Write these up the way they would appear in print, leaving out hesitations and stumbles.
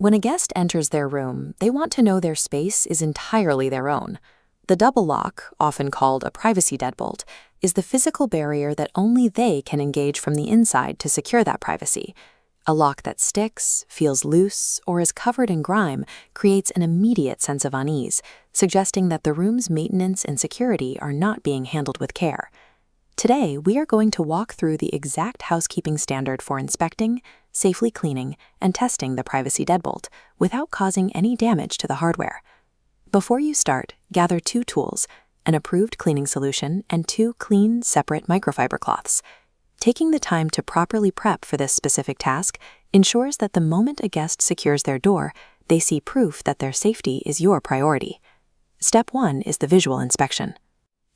When a guest enters their room, they want to know their space is entirely their own. The double lock, often called a privacy deadbolt, is the physical barrier that only they can engage from the inside to secure that privacy. A lock that sticks, feels loose, or is covered in grime creates an immediate sense of unease, suggesting that the room's maintenance and security are not being handled with care. Today, we are going to walk through the exact housekeeping standard for inspecting, safely cleaning, and testing the privacy deadbolt without causing any damage to the hardware. Before you start, gather 2 tools, an approved cleaning solution and 2 clean, separate microfiber cloths. Taking the time to properly prep for this specific task ensures that the moment a guest secures their door, they see proof that their safety is your priority. Step 1 is the visual inspection.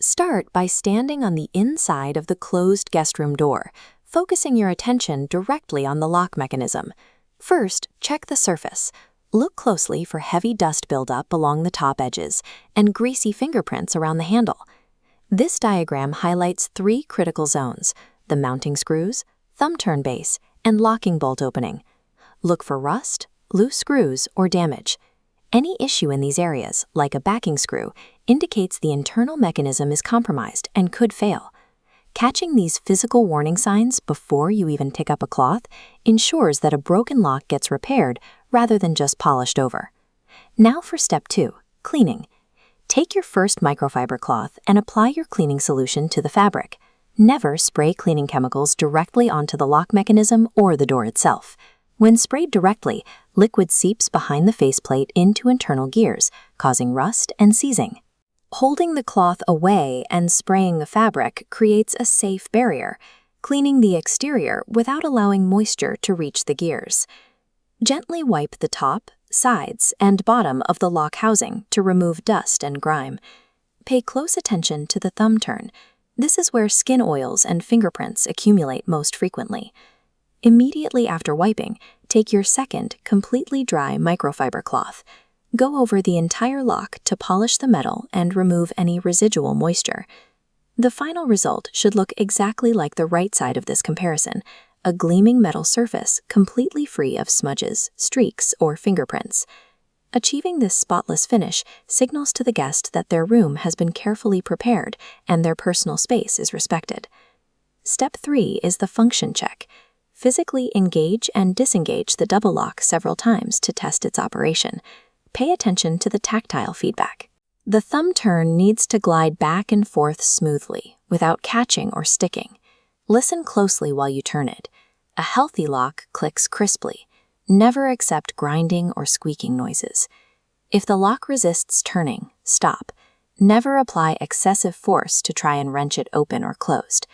Start by standing on the inside of the closed guest room door, focusing your attention directly on the lock mechanism. First, check the surface. Look closely for heavy dust buildup along the top edges and greasy fingerprints around the handle. This diagram highlights 3 critical zones: the mounting screws, thumb turn base, and locking bolt opening. Look for rust, loose screws, or damage. Any issue in these areas, like a backing screw, indicates the internal mechanism is compromised and could fail. Catching these physical warning signs before you even pick up a cloth ensures that a broken lock gets repaired rather than just polished over. Now for step 2, cleaning. Take your first microfiber cloth and apply your cleaning solution to the fabric. Never spray cleaning chemicals directly onto the lock mechanism or the door itself. When sprayed directly, liquid seeps behind the faceplate into internal gears, causing rust and seizing. Holding the cloth away and spraying the fabric creates a safe barrier, cleaning the exterior without allowing moisture to reach the gears. Gently wipe the top, sides, and bottom of the lock housing to remove dust and grime. Pay close attention to the thumb turn. This is where skin oils and fingerprints accumulate most frequently. Immediately after wiping, take your second, completely dry microfiber cloth. Go over the entire lock to polish the metal and remove any residual moisture. The final result should look exactly like the right side of this comparison, a gleaming metal surface completely free of smudges, streaks, or fingerprints. Achieving this spotless finish signals to the guest that their room has been carefully prepared and their personal space is respected. Step 3 is the function check. Physically engage and disengage the double lock several times to test its operation. Pay attention to the tactile feedback. The thumb turn needs to glide back and forth smoothly, without catching or sticking. Listen closely while you turn it. A healthy lock clicks crisply. Never accept grinding or squeaking noises. If the lock resists turning, stop. Never apply excessive force to try and wrench it open or closed.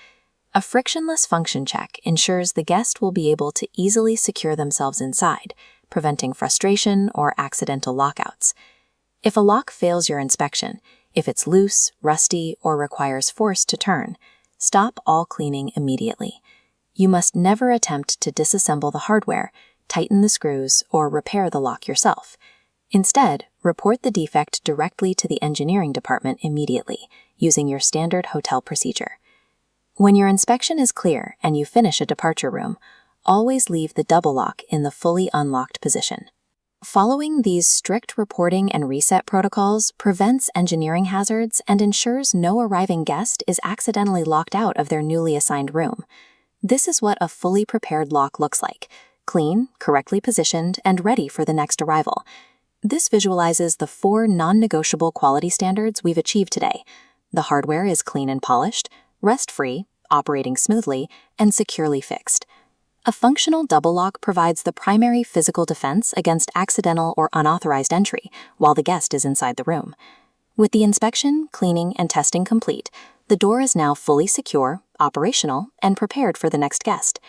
A frictionless function check ensures the guest will be able to easily secure themselves inside, preventing frustration or accidental lockouts. If a lock fails your inspection, if it's loose, rusty, or requires force to turn, stop all cleaning immediately. You must never attempt to disassemble the hardware, tighten the screws, or repair the lock yourself. Instead, report the defect directly to the engineering department immediately, using your standard hotel procedure. When your inspection is clear and you finish a departure room, always leave the double lock in the fully unlocked position. Following these strict reporting and reset protocols prevents engineering hazards and ensures no arriving guest is accidentally locked out of their newly assigned room. This is what a fully prepared lock looks like: clean, correctly positioned, and ready for the next arrival. This visualizes the 4 non-negotiable quality standards we've achieved today. The hardware is clean and polished, rust-free, operating smoothly, and securely fixed. A functional double lock provides the primary physical defense against accidental or unauthorized entry while the guest is inside the room. With the inspection, cleaning, and testing complete, the door is now fully secure, operational, and prepared for the next guest.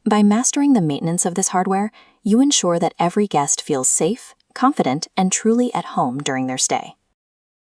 By mastering the maintenance of this hardware, you ensure that every guest feels safe, confident, and truly at home during their stay.